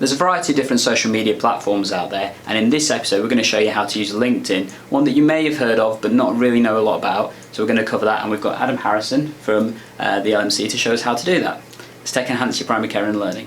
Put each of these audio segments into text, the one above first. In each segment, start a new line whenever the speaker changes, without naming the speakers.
There's a variety of different social media platforms out there, and in this episode we're going to show you how to use LinkedIn, one that you may have heard of but not really know a lot about. So we're going to cover that, and we've got Adam Harrison from the LMC to show us how to do that. Let's take enhance your primary care and learning.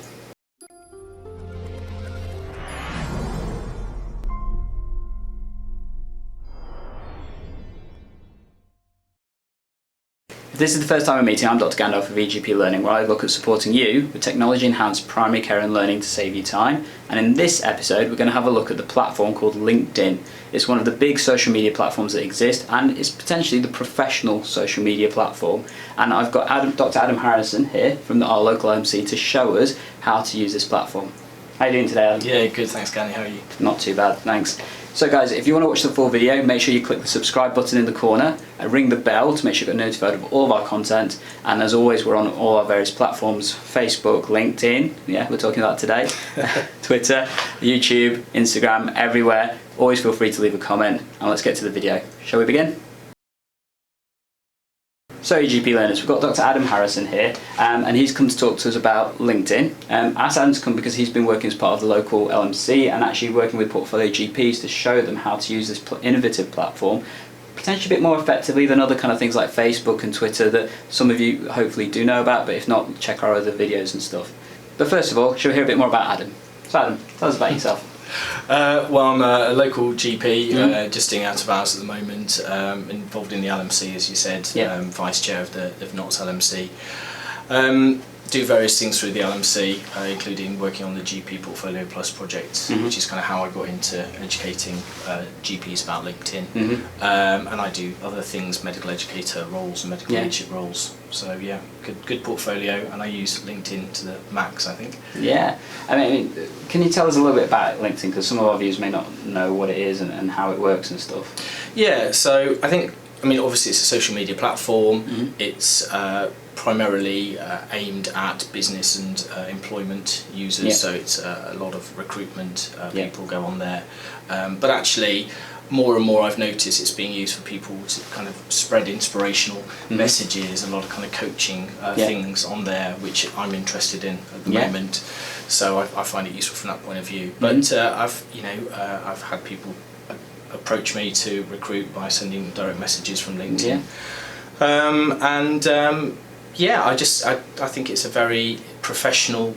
If this is the first time we're meeting, I'm Dr. Gandalf of EGP Learning, where I look at supporting you with technology-enhanced primary care and learning to save you time. And in this episode, we're going to have a look at the platform called LinkedIn. It's one of the big social media platforms that exist, and it's potentially the professional social media platform. And I've got Dr. Adam Harrison here from our local LMC to show us how to use this platform. How are you doing today, Adam?
Yeah, good, thanks, Gandhi. How are you?
Not too bad, thanks. So guys, if you want to watch the full video, make sure you click the subscribe button in the corner and ring the bell to make sure you get notified of all of our content. And as always, we're on all our various platforms: Facebook, LinkedIn, yeah, we're talking about today, Twitter, YouTube, Instagram, everywhere. Always feel free to leave a comment, and let's get to the video. Shall we begin? So EGP learners, we've got Dr. Adam Harrison here, and he's come to talk to us about LinkedIn. Asked Adam to come because he's been working as part of the local LMC and actually working with portfolio GPs to show them how to use this innovative platform potentially a bit more effectively than other kind of things like Facebook and Twitter that some of you hopefully do know about, but if not, check our other videos and stuff. But first of all, shall we hear a bit more about Adam? So Adam, tell us about yourself.
Well, I'm a local GP, just doing out of hours at the moment, involved in the LMC, as you said, vice chair of Notts LMC. Do various things through the LMC, including working on the GP Portfolio Plus project, which is kind of how I got into educating GPs about LinkedIn. And I do other things, medical educator roles and medical leadership roles. So yeah, good portfolio, and I use LinkedIn to the max, I think. Yeah,
I mean, can you tell us a little bit about LinkedIn, because some of our viewers may not know what it is and how it works and stuff.
Yeah, so I mean, obviously it's a social media platform. It's primarily aimed at business and employment users, so it's a lot of recruitment, people go on there. But actually, more and more I've noticed it's being used for people to kind of spread inspirational messages, a lot of kind of coaching things on there, which I'm interested in at the moment. So I find it useful from that point of view. But I've had people approach me to recruit by sending direct messages from LinkedIn. I think it's a very professional,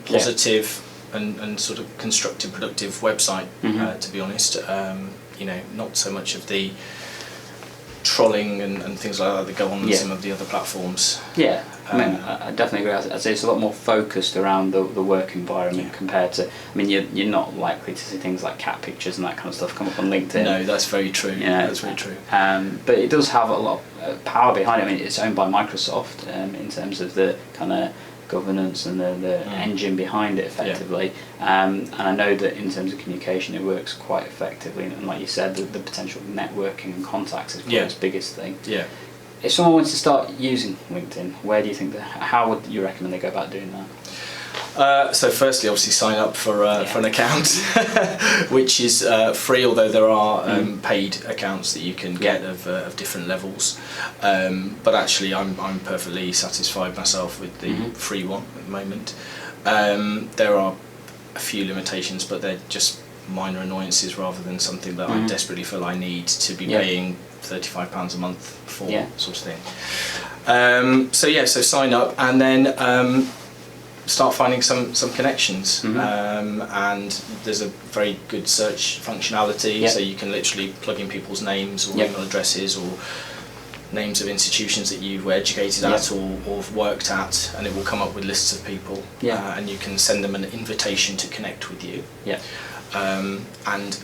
positive and sort of constructive, productive website, to be honest. Not so much of the trolling and things like that that go on some of the other platforms.
Yeah, I mean, I definitely agree. I'd say it's a lot more focused around the work environment compared to, I mean, you're not likely to see things like cat pictures and that kind of stuff come up on LinkedIn.
No, that's very true. Yeah, that's very true.
But it does have a lot of power behind it. I mean, it's owned by Microsoft in terms of the kind of governance and the engine behind it effectively, and I know that in terms of communication it works quite effectively, and like you said, the potential networking and contacts is probably its biggest thing. If someone wants to start using LinkedIn, where do you think how would you recommend they go about doing that?
So firstly, obviously sign up for an account, which is free, although there are paid accounts that you can get of different levels. But actually, I'm perfectly satisfied myself with the free one at the moment. There are a few limitations, but they're just minor annoyances rather than something that I desperately feel I need to be paying £35 a month for, sort of thing. So sign up, and then start finding some connections, and there's a very good search functionality, so you can literally plug in people's names or email addresses or names of institutions that you were educated at or worked at, and it will come up with lists of people, and you can send them an invitation to connect with you. And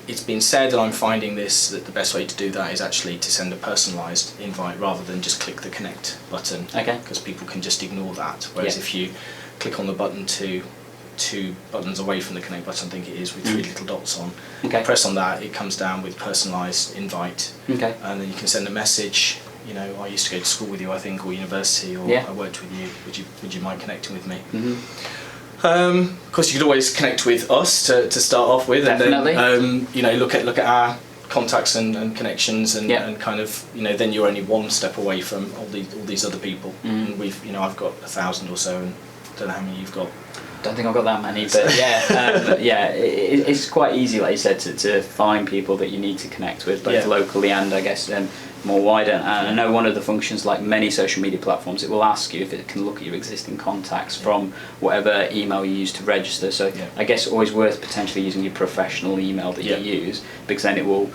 it's been said, and I'm finding this, that the best way to do that is actually to send a personalised invite rather than just click the connect button, because people can just ignore that, whereas if you click on the button two buttons away from the connect button, I think it is, with three little dots on, press on that, it comes down with personalised invite, and then you can send a message. I used to go to school with you, I think, or university, or I worked with you, would you mind connecting with me? Of course, you could always connect with us to start off with,
Definitely.
and then look at our contacts and connections, and kind of then you're only one step away from all these other people. And I've got 1,000 or so, and I don't know how many you've got.
don't think I've got that many, but yeah, it's quite easy, like you said, to find people that you need to connect with, both locally and I guess more wider. And I know one of the functions, like many social media platforms, it will ask you if it can look at your existing contacts from whatever email you use to register. So I guess always worth potentially using your professional email that you use, because then it will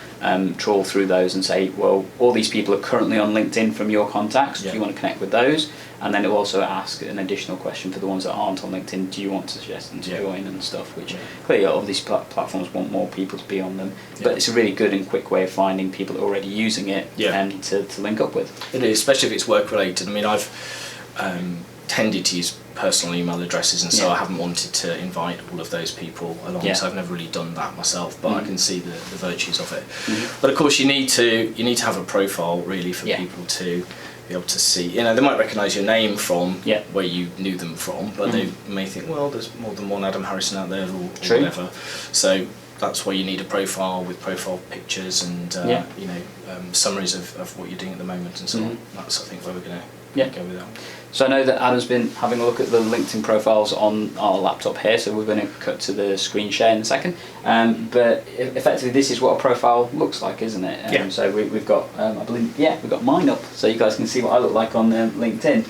trawl through those and say, well, all these people are currently on LinkedIn from your contacts. Do you want to connect with those? And then it will also ask an additional question for the ones that aren't on LinkedIn. Do you want to suggest them to join and stuff? Which clearly all these platforms want more people to be on them. But it's a really good and quick way of finding people that are already using it and to link up with.
It is, especially if it's work related. I mean, I've tended to use personal email addresses, and so I haven't wanted to invite all of those people along. So I've never really done that myself, but I can see the virtues of it. But of course, you need to have a profile really for people to be able to see. You know, they might recognise your name from where you knew them from, but they may think, well, there's more than one Adam Harrison out there, or whatever. So that's why you need a profile with profile pictures and you know, summaries of what you're doing at the moment and so on. That's, I think, where we're going to go with that.
So I know that Adam's been having a look at the LinkedIn profiles on our laptop here, so we're going to cut to the screen share in a second. But effectively, this is what a profile looks like, isn't it? So we've got, I believe, we've got mine up, so you guys can see what I look like on LinkedIn.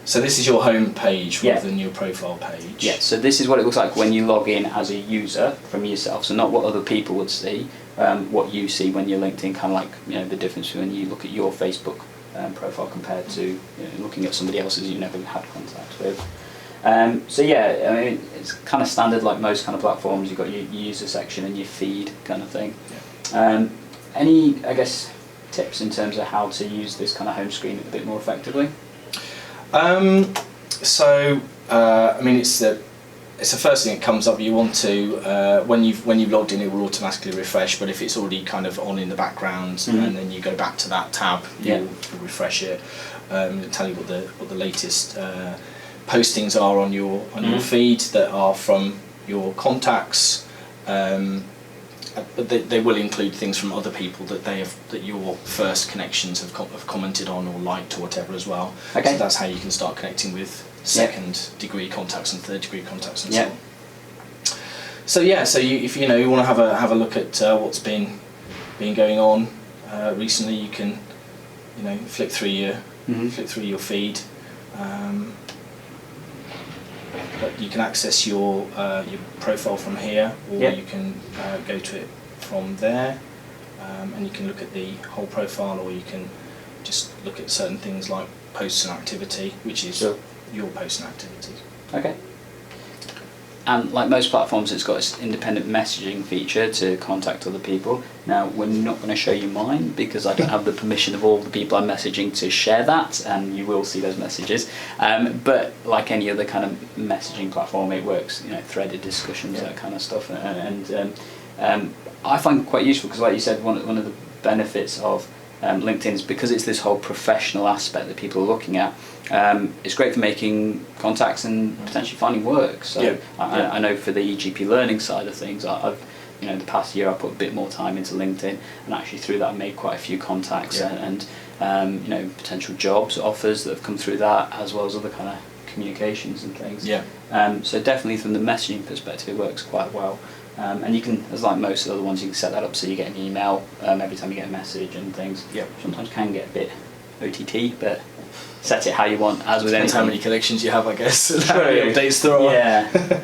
So this is your home page rather than your profile page.
Yeah, so this is what it looks like when you log in as a user from yourself, so not what other people would see, what you see when you're LinkedIn, kind of like, you know, the difference when you look at your Facebook profile compared to, you know, looking at somebody else's you've never had contact with. So yeah, I mean, it's kind of standard like most kind of platforms. You've got your user section and your feed kind of thing. Any, I guess, tips in terms of how to use this kind of home screen a bit more effectively?
I mean, it's the first thing that comes up. You want to when you've logged in, it will automatically refresh. But if it's already kind of on in the background, and then you go back to that tab, you'll refresh it. It'll tell you what the latest postings are on your feed that are from your contacts. But they will include things from other people that your first connections have commented on or liked or whatever as well. So that's how you can start connecting with second degree contacts and third degree contacts and so on. So if you want to have a look at what's been going on recently, you can flick through your feed. But you can access your profile from here, or you can go to it from there, and you can look at the whole profile, or you can just look at certain things like posts and activity, which is your posts and activities. Okay.
And like most platforms, it's got its independent messaging feature to contact other people. Now, we're not going to show you mine because I don't have the permission of all the people I'm messaging to share that, and you will see those messages. But like any other kind of messaging platform, it works, threaded discussions, that kind of stuff. And I find it quite useful because, like you said, one of the benefits of LinkedIn is because it's this whole professional aspect that people are looking at. It's great for making contacts and potentially finding work. So I know for the EGP learning side of things, I've the past year I put a bit more time into LinkedIn, and actually through that I made quite a few contacts and potential jobs offers that have come through that, as well as other kind of communications and things. So definitely from the messaging perspective, it works quite well. And you can, as like most of the other ones, you can set that up so you get an email every time you get a message and things. Sometimes can get a bit OTT, but set it how you want, as with anything.
How many connections you have, I guess. How many updates there are.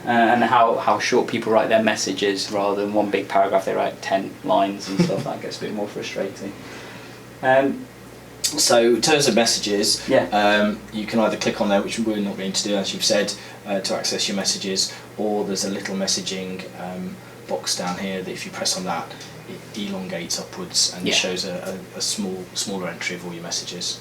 And how short people write their messages rather than one big paragraph. They write 10 lines and stuff. That gets a bit more frustrating.
So in terms of messages, you can either click on there, which we're not going to do, as you've said, to access your messages, or there's a little messaging box down here that if you press on that, it elongates upwards and shows a smaller entry of all your messages.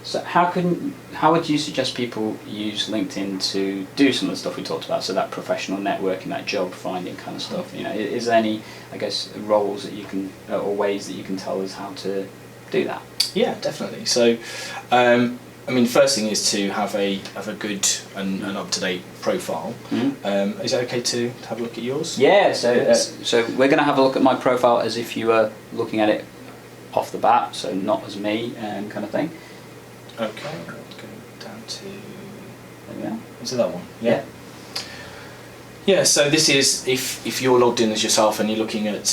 So how would you suggest people use LinkedIn to do some of the stuff we talked about, so that professional networking, that job finding kind of stuff? Is there any, I guess, roles that you can, or ways that you can tell us how to do that?
Yeah, definitely. So first thing is to have a good and up-to-date profile. Is it okay to have a look at yours?
Yeah, so we're going to have a look at my profile as if you were looking at it off the bat, so not as me kind of thing.
Okay, let's go down to...
There we are.
Is it that one? Yeah. Yeah, so this is, if you're logged in as yourself and you're looking at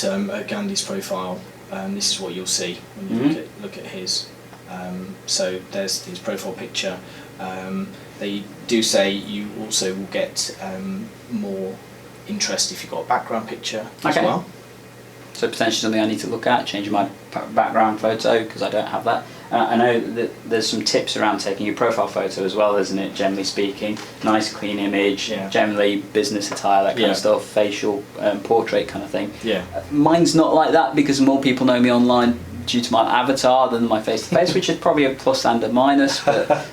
Gandhi's profile, this is what you'll see when you look at his. So there's his profile picture. They do say you also will get more interest if you've got a background picture as well.
So potentially something I need to look at, changing my background photo because I don't have that. I know that there's some tips around taking your profile photo as well, isn't it, generally speaking? Nice clean image, generally business attire, that kind of stuff, facial portrait kind of thing. Mine's not like that because more people know me online due to my avatar than my face-to-face, which is probably a plus and a minus, but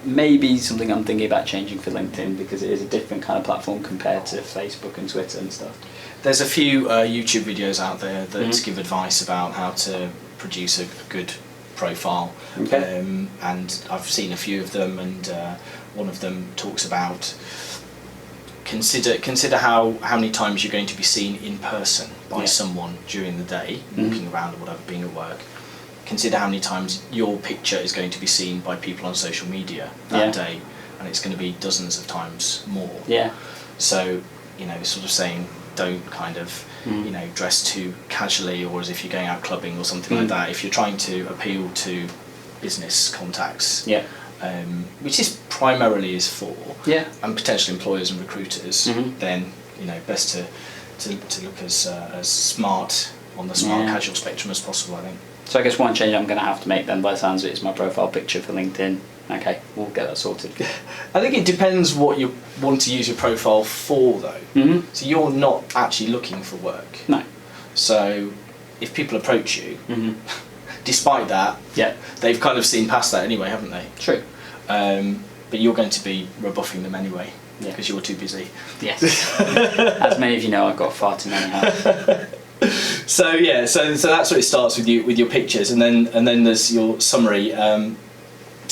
maybe something I'm thinking about changing for LinkedIn because it is a different kind of platform compared to Facebook and Twitter and stuff.
There's a few YouTube videos out there that give advice about how to produce a good profile, and I've seen a few of them, and one of them talks about consider how many times you're going to be seen in person by someone during the day, walking around or whatever, being at work. Consider how many times your picture is going to be seen by people on social media that day, and it's going to be dozens of times more. So, sort of saying, don't kind of dress too casually or as if you're going out clubbing or something like that. If you're trying to appeal to business contacts, which is primarily is for, and potential employers and recruiters, then best to look as smart on the smart casual spectrum as possible, I think.
So I guess one change I'm going to have to make then, by the sounds of it, is my profile picture for LinkedIn. Okay, we'll get that sorted.
I think it depends what you want to use your profile for, though. So you're not actually looking for work.
No.
So if people approach you, despite that, they've kind of seen past that anyway, haven't they?
True.
But you're going to be rebuffing them anyway because you're too busy.
Yes. As many of you know, I've got far too many hats.
So that's what it starts with your pictures, and then there's your summary.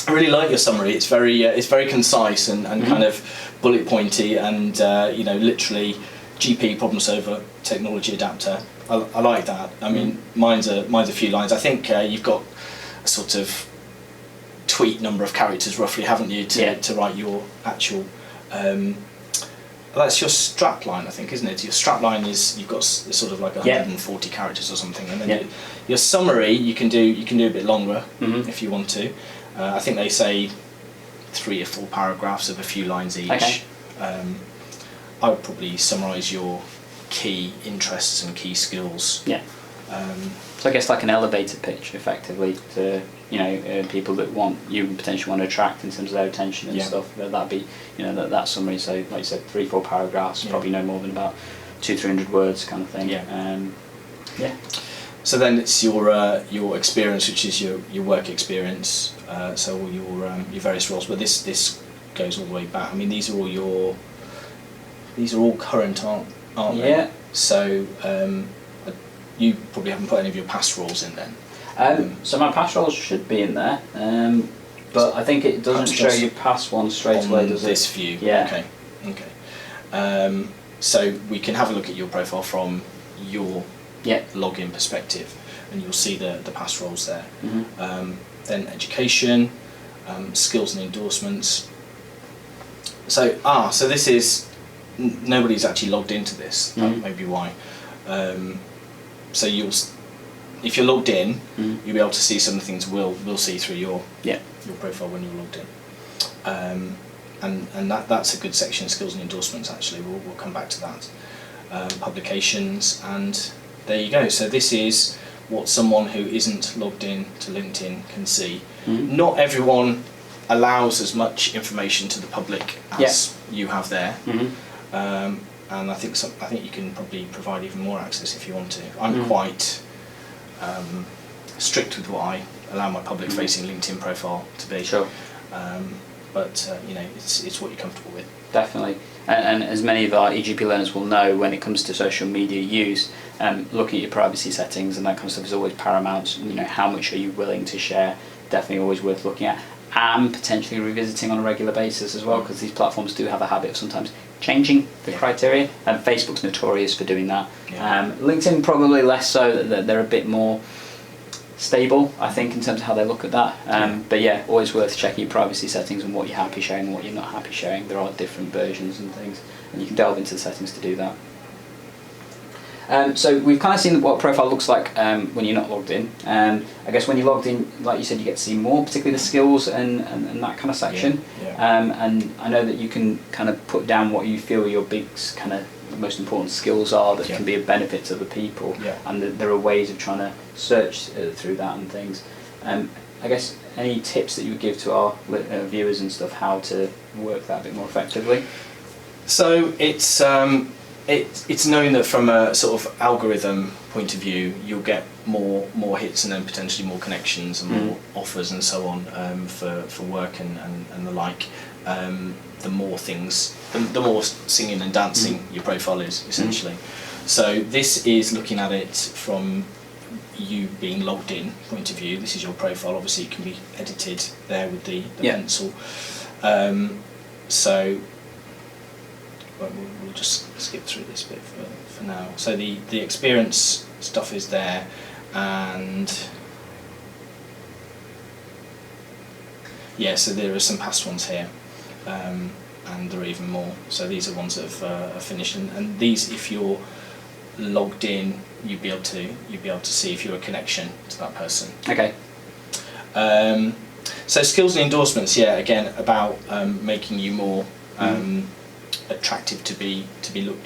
I really like your summary. It's very concise and kind of bullet pointy, and literally GP, problem solver, technology adapter. I like that. I mean, mine's a few lines. I think you've got a sort of tweet number of characters roughly, haven't you, to write your actual. That's your strapline, I think, isn't it? Your strapline is you've got sort of like 140 characters or something, and then your summary you can do a bit longer if you want to. I think they say 3 or 4 paragraphs of a few lines each. I would probably summarise your key interests and key skills.
So I guess like an elevator pitch, effectively, to people that you potentially want to attract in terms of their attention and stuff. That'd be that summary. So like you said, 3-4 paragraphs, probably no more than about 200-300 words, kind of thing.
So then it's your experience, which is your work experience. So all your various roles, but this goes all the way back. I mean, these are all current, aren't they? So you probably haven't put any of your past roles in then.
So my past roles should be in there, but I think it doesn't show you past ones straight away, does it?
This view. Okay. So we can have a look at your profile from your login perspective, and you'll see the past roles there. Then education, skills and endorsements. So this is nobody's actually logged into this. That may be why. So if you're logged in, you'll be able to see some of the things we'll see through your profile when you're logged in. And that's a good section, skills and endorsements. Actually, we'll come back to that. Publications, and there you go. So this is what someone who isn't logged in to LinkedIn can see. Not everyone allows as much information to the public as you have there, and I think you can probably provide even more access if you want to. I'm quite strict with what I allow my public-facing LinkedIn profile to be.
Sure.
But it's what you're comfortable with.
Definitely. And as many of our EGP learners will know, when it comes to social media use, looking at your privacy settings and that kind of stuff is always paramount. How much are you willing to share? Definitely always worth looking at, and potentially revisiting on a regular basis as well, because these platforms do have a habit of sometimes changing the criteria, and Facebook's notorious for doing that. LinkedIn probably less so, that they're a bit more stable, I think, in terms of how they look at that. But yeah, always worth checking your privacy settings and what you're happy sharing and what you're not happy sharing. There are different versions and things, and you can delve into the settings to do that. So we've kind of seen what a profile looks like when you're not logged in. I guess when you're logged in, like you said, you get to see more, particularly the skills and that kind of section. And I know that you can kind of put down what you feel your big kind of most important skills are that can be of benefit to other people, and there are ways of trying to search through that and things. I guess any tips that you would give to our viewers and stuff, how to work that a bit more effectively?
So it's known that from a sort of algorithm point of view, you'll get more hits and then potentially more connections and more offers and so on for work and the like. The more things, the more singing and dancing your profile is, essentially. So this is looking at it from you being logged in point of view. This is your profile. Obviously it can be edited there with the pencil. So we'll just skip through this bit for now. So the experience stuff is there, and so there are some past ones here. And there are even more. So these are ones that have finished, and these, if you're logged in, you'd be able to see if you're a connection to that person.
Okay.
So skills and endorsements, again about making you more attractive to be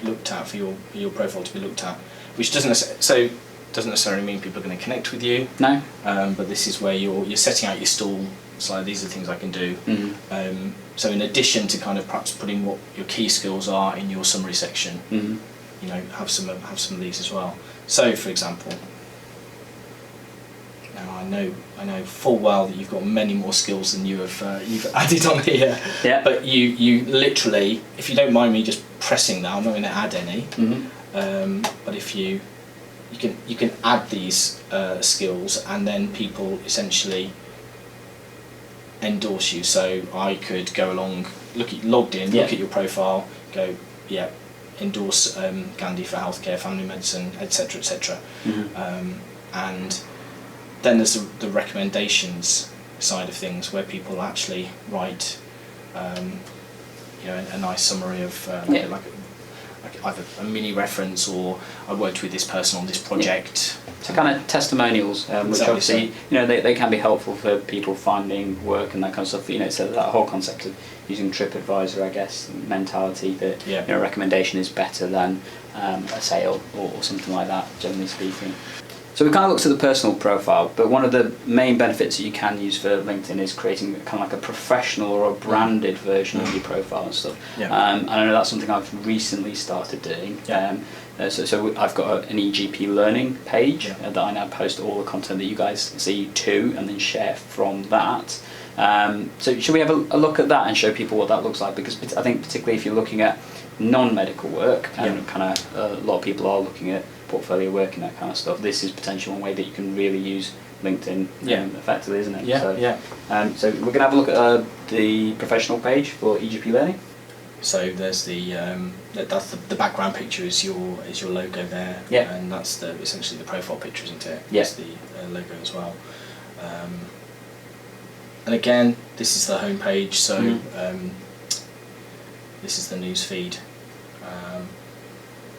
looked at, for your profile to be looked at, which doesn't necessarily mean people are going to connect with you.
No.
But this is where you're setting out your stall. So these are things I can do. So in addition to kind of perhaps putting what your key skills are in your summary section, have some of these as well. So for example, now I know full well that you've got many more skills than you've added on here.
Yeah.
But you literally, if you don't mind me just pressing that, I'm not going to add any. But if you can add these skills, and then people essentially endorse you. So I could go along, look at your profile, go, endorse Gandhi for healthcare, family medicine, etc., etc. And then there's the recommendations side of things, where people actually write, a nice summary of like either a mini reference, or I worked with this person on this project.
So kind of testimonials, which obviously they can be helpful for people finding work and that kind of stuff. So that whole concept of using TripAdvisor, I guess, mentality that a recommendation is better than a sale or something like that, generally speaking. So we kind of looked at the personal profile, but one of the main benefits that you can use for LinkedIn is creating kind of like a professional or a branded version of your profile and stuff. And I know that's something I've recently started doing. So I've got an EGP learning page that I now post all the content that you guys see to, and then share from that. So should we have a look at that and show people what that looks like? Because I think particularly if you're looking at non-medical work, and kind of a lot of people are looking at portfolio work and that kind of stuff, this is potentially one way that you can really use LinkedIn effectively, isn't it? So we're going to have a look at the professional page for EGP learning.
So there's that's the background picture is your logo there, and that's essentially the profile picture, isn't it? It's the logo as well. And again, this is the home page. So this is the news feed,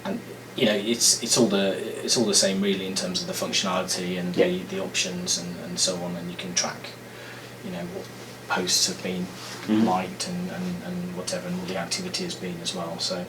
and it's all the same really in terms of the functionality and the options and so on, and you can track what posts have been liked and whatever, and all the activity has been as well. So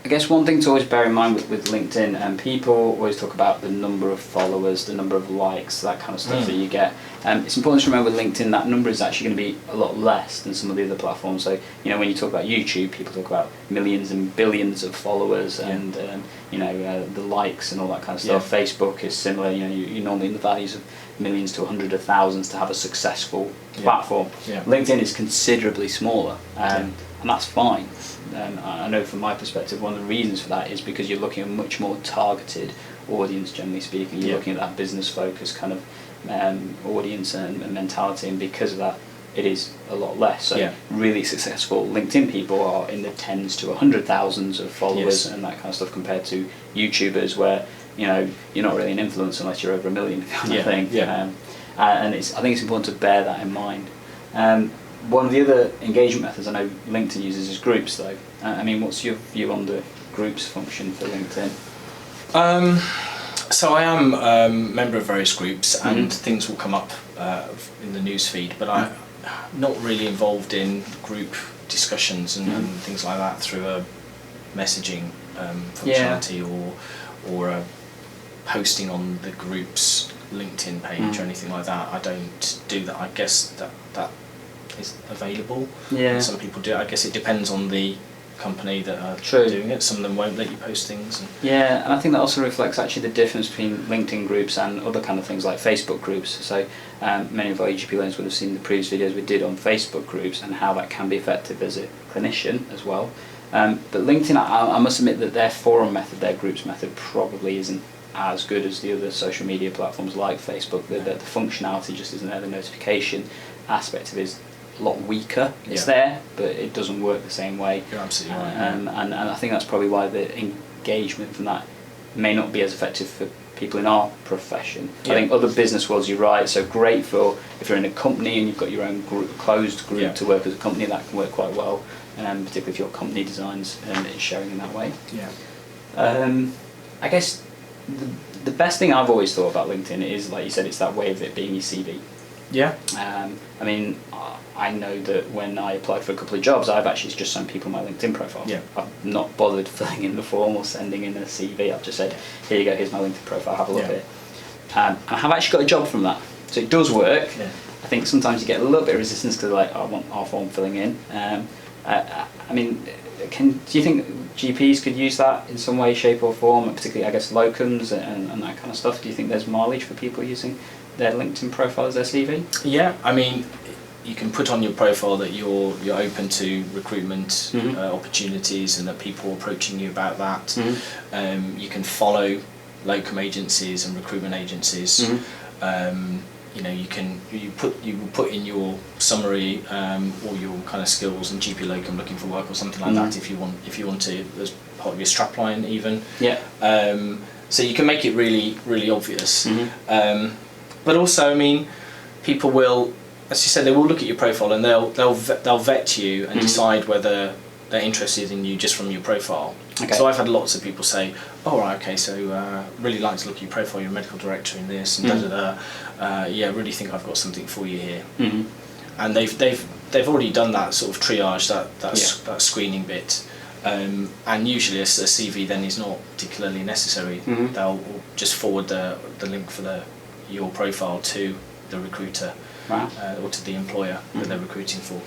I guess one thing to always bear in mind with LinkedIn, and people always talk about the number of followers, the number of likes, that kind of stuff that you get. It's important to remember with LinkedIn that number is actually going to be a lot less than some of the other platforms. So when you talk about YouTube, people talk about millions and billions of followers and the likes and all that kind of stuff. Facebook is similar. You're normally in the values of millions to hundreds of thousands to have a successful platform. LinkedIn is considerably smaller, and that's fine. I know from my perspective, one of the reasons for that is because you're looking at a much more targeted audience, generally speaking. You're looking at that business focused kind of audience and mentality, and because of that, it is a lot less. So really successful LinkedIn people are in the tens to 100,000s of followers and that kind of stuff, compared to YouTubers where you're not really an influencer unless you're over 1 million kind of thing.
Yeah.
And I think it's important to bear that in mind. One of the other engagement methods I know LinkedIn uses is groups, though. I mean, what's your view on the groups function for LinkedIn?
So I am a member of various groups, and things will come up in the news feed, but I'm not really involved in group discussions and things like that through a messaging functionality or posting on the group's LinkedIn page or anything like that. I don't do that. I guess that is available.
Yeah.
Some people do. I guess it depends on the company that are doing it. Some of them won't let you post things.
Yeah, and I think that also reflects actually the difference between LinkedIn groups and other kind of things like Facebook groups. So many of our EGP learners would have seen the previous videos we did on Facebook groups and how that can be effective as a clinician as well. But LinkedIn, I must admit that their forum method, their groups method, probably isn't as good as the other social media platforms like Facebook. The functionality just isn't there. The notification aspect of it is a lot weaker. It's there, but it doesn't work the same way.
You're absolutely right.
And I think that's probably why the engagement from that may not be as effective for people in our profession. I think other business worlds, you're right, so great for if you're in a company and you've got your own closed group to work as a company, that can work quite well, particularly if your company designs and is sharing in that way. I guess the best thing I've always thought about LinkedIn is, like you said, it's that way of it being your CV. I mean, I know that when I applied for a couple of jobs, I've actually just sent people my LinkedIn profile. I've not bothered filling in the form or sending in a CV. I've just said, here you go, here's my LinkedIn profile, have a look at it. I have actually got a job from that. So it does work. I think sometimes you get a little bit of resistance because like, I want our form filling in. I mean, do you think GPs could use that in some way, shape or form, particularly I guess locums and that kind of stuff? Do you think there's mileage for people using their LinkedIn profile as their CV?
Yeah, I mean, you can put on your profile that you're open to recruitment opportunities and that people are approaching you about that. You can follow locum agencies and recruitment agencies. You will put in your summary all your kind of skills and GP locum looking for work or something like that if you want to, as part of your strapline even. So you can make it really obvious. But also, I mean, people will, as you said, they will look at your profile and they'll vet you and decide whether they're interested in you just from your profile. So I've had lots of people say, "Oh, right, okay, so really like to look at your profile. You're a medical director in this, and yeah, really think I've got something for you here." And they've already done that sort of triage, that screening bit. And usually a CV then is not particularly necessary. They'll just forward the link for your profile to the recruiter or to the employer that they're recruiting for.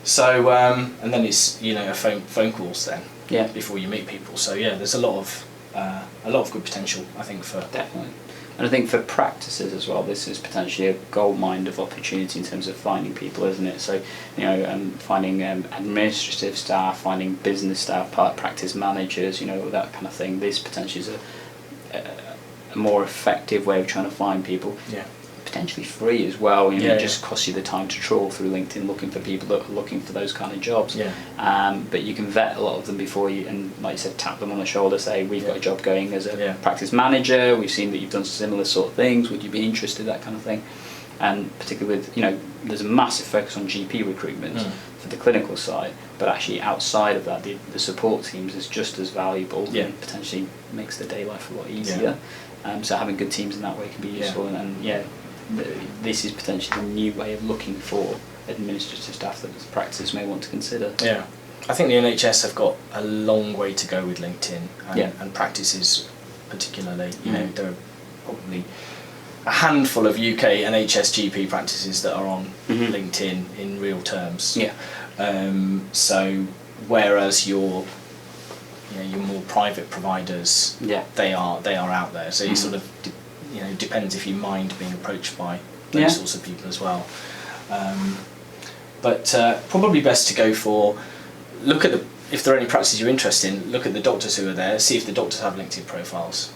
So and then it's a phone calls then before you meet people. So yeah, there's a lot of good potential, I think, for
definitely. And I think for practices as well, this is potentially a goldmine of opportunity in terms of finding people, isn't it? So finding administrative staff, finding business staff, practice managers, that kind of thing. This potentially is a more effective way of trying to find people. Potentially free as well. It just costs you the time to trawl through LinkedIn looking for people that are looking for those kind of jobs. But you can vet a lot of them before you, and like you said, tap them on the shoulder, say, we've got a job going as a practice manager, we've seen that you've done similar sort of things, would you be interested, that kind of thing. And particularly with, there's a massive focus on GP recruitment for the clinical side, but actually outside of that, the support teams is just as valuable and potentially makes the day life a lot easier. So having good teams in that way can be useful, and this is potentially a new way of looking for administrative staff that the practice may want to consider.
I think the NHS have got a long way to go with LinkedIn and practices particularly. There are probably a handful of UK NHS GP practices that are on LinkedIn in real terms. So whereas your more private providers, they are out there. So you sort of depends if you mind being approached by those sorts of people as well. But probably best to go for, if there are any practices you're interested in, look at the doctors who are there, see if the doctors have LinkedIn profiles,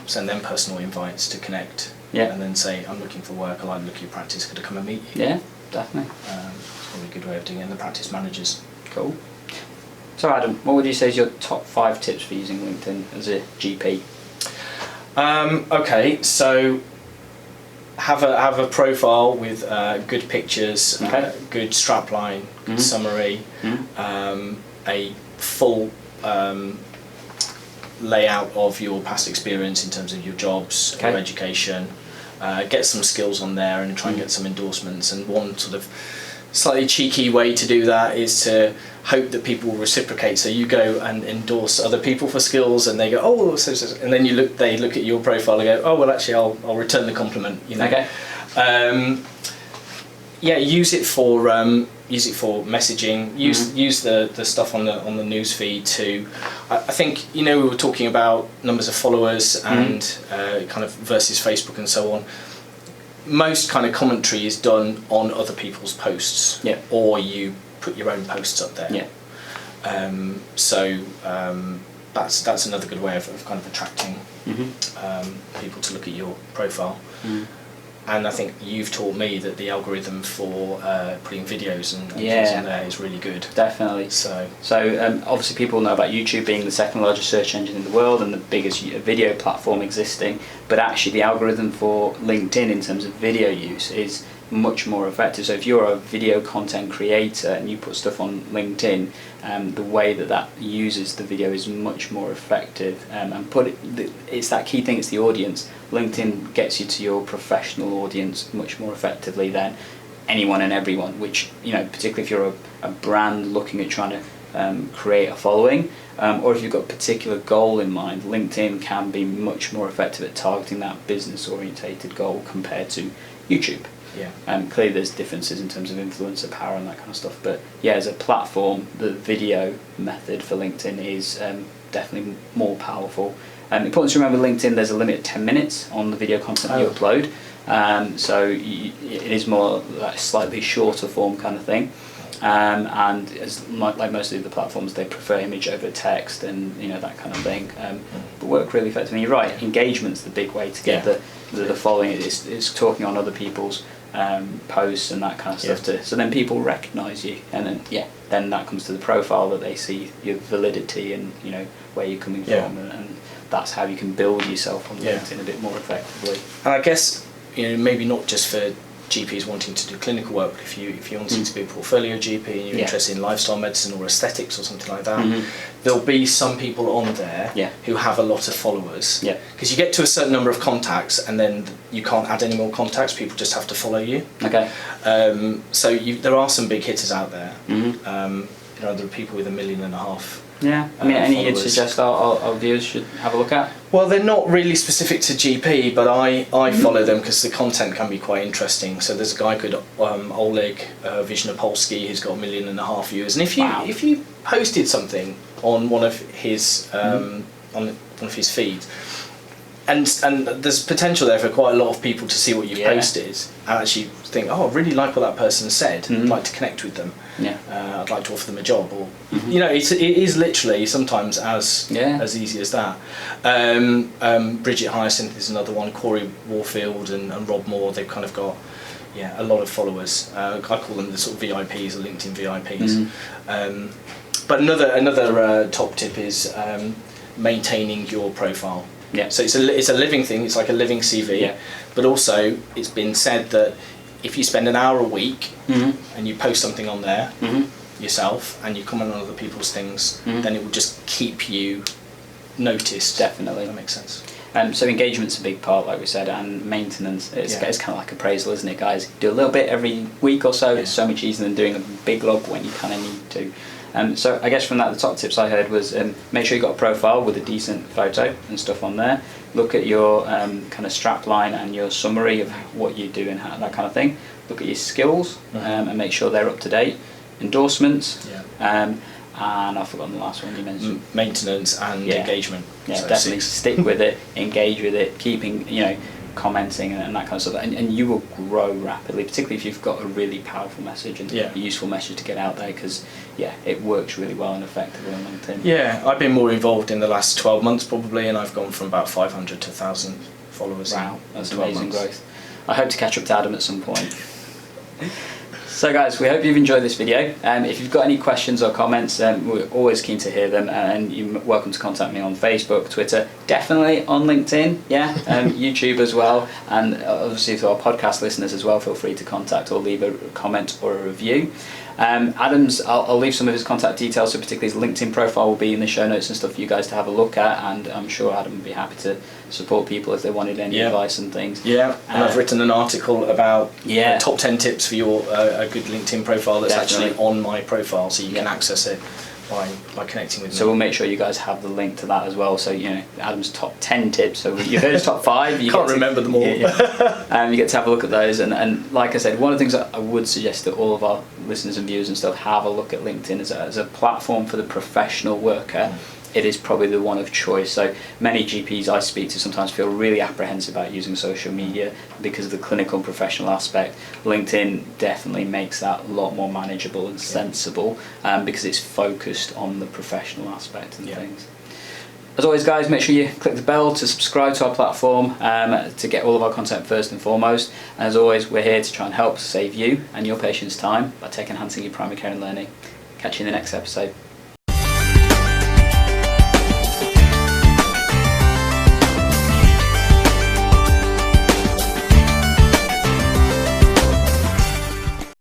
send them personal invites to connect, and then say, I'm looking for work, I like to look at your practice, could I come and meet you?
Yeah, definitely.
It's probably a good way of doing it, and the practice managers.
Cool. So Adam, what would you say is your top 5 tips for using LinkedIn as a GP?
Okay, so have a profile with good pictures, good strapline, good summary, a full layout of your past experience in terms of your jobs, your education. Get some skills on there and try and get some endorsements. And one sort of slightly cheeky way to do that is to hope that people will reciprocate. So you go and endorse other people for skills, and they go, oh, and then they look at your profile and go, oh, well, actually, I'll return the compliment. You know.
Okay.
Yeah, use it for messaging. Use the stuff on the news feed too. I think we were talking about numbers of followers and kind of versus Facebook and so on. Most kind of commentary is done on other people's posts, or you put your own posts up there. That's another good way of kind of attracting people to look at your profile. And I think you've taught me that the algorithm for putting videos and things in there is really good.
Definitely. So obviously people know about YouTube being the second largest search engine in the world and the biggest video platform existing, but actually the algorithm for LinkedIn in terms of video use is much more effective. So if you're a video content creator and you put stuff on LinkedIn, the way that uses the video is much more effective. It's that key thing, it's the audience. LinkedIn gets you to your professional audience much more effectively than anyone and everyone, which, particularly if you're a brand looking at trying to create a following, or if you've got a particular goal in mind, LinkedIn can be much more effective at targeting that business orientated goal compared to YouTube. Clearly there's differences in terms of influencer power and that kind of stuff, but as a platform, the video method for LinkedIn is definitely more powerful. Important to remember, LinkedIn, there's a limit of 10 minutes on the video content you upload, so it is more like slightly shorter form kind of thing, and like most of the platforms, they prefer image over text and that kind of thing, but work really effectively. You're right, engagement's the big way to get the following. It's talking on other people's posts and that kind of stuff so then people recognise you, and then that comes to the profile, that they see your validity and where you're coming from, and that's how you can build yourself on LinkedIn a bit more effectively.
And I guess maybe not just for GPs wanting to do clinical work, but if you wanting to be a portfolio GP and you're interested in lifestyle medicine or aesthetics or something like that, there'll be some people on there who have a lot of followers. Because you get to a certain number of contacts and then you can't add any more contacts, people just have to follow you. So there are some big hitters out there. There are people with 1.5 million.
Any you'd suggest our viewers should have a look at?
Well, they're not really specific to GP, but I follow them because the content can be quite interesting. So there's a guy called Oleg Vishnopolsky who's got 1.5 million viewers, and if you posted something on one of his on one of his feeds, and there's potential there for quite a lot of people to see what you've posted and actually think, oh, I really like what that person said. I'd like to connect with them. I'd like to offer them a job, or it is literally sometimes as easy as that. Bridget Hyacinth is another one. Corey Warfield and Rob Moore, they've kind of got a lot of followers. I call them the sort of VIPs, the LinkedIn VIPs. But another top tip is maintaining your profile. So it's a living thing. It's like a living CV. But also, it's been said that if you spend an hour a week and you post something on there yourself and you comment on other people's things, then it will just keep you noticed.
Definitely.
That makes sense.
So engagement's a big part, like we said, and maintenance. It's kind of like appraisal, isn't it, guys? Do a little bit every week or so. It's so much easier than doing a big log when you kind of need to. So I guess from that, the top tips I heard was make sure you've got a profile with a decent photo and stuff on there. Look at your kind of strapline and your summary of what you do and that kind of thing. Look at your skills and make sure they're up to date. Endorsements, and I've forgotten the last one you mentioned.
Maintenance and engagement.
So definitely stick with it, engage with it, keeping commenting and that kind of stuff, and you will grow rapidly, particularly if you've got a really powerful message and a useful message to get out there, because it works really well and effectively on LinkedIn. I've
been more involved in the last 12 months probably, and I've gone from about 500 to 1,000 followers.
Wow, that's amazing growth. I hope to catch up to Adam at some point. So guys, we hope you've enjoyed this video. If you've got any questions or comments, we're always keen to hear them, and you're welcome to contact me on Facebook, Twitter, definitely on LinkedIn, YouTube as well, and obviously to our podcast listeners as well, feel free to contact or leave a comment or a review. Adam's, I'll leave some of his contact details, so particularly his LinkedIn profile will be in the show notes and stuff for you guys to have a look at, and I'm sure Adam would be happy to support people if they wanted any advice and things.
Yeah, and I've written an article about top 10 tips for your a good LinkedIn profile that's actually on my profile, so you can access it by connecting with me.
So we'll make sure you guys have the link to that as well. So, you know, Adam's top 10 tips. So you heard his top 5. You
can't remember them all.
You get to have a look at those. And like I said, one of the things that I would suggest that all of our listeners and viewers and stuff have a look at LinkedIn as a platform for the professional worker. It is probably the one of choice. So many GPs I speak to sometimes feel really apprehensive about using social media because of the clinical and professional aspect. LinkedIn definitely makes that a lot more manageable and sensible because it's focused on the professional aspect and things. As always, guys, make sure you click the bell to subscribe to our platform to get all of our content first and foremost. And as always, we're here to try and help save you and your patients time by enhancing your primary care and learning. Catch you in the next episode.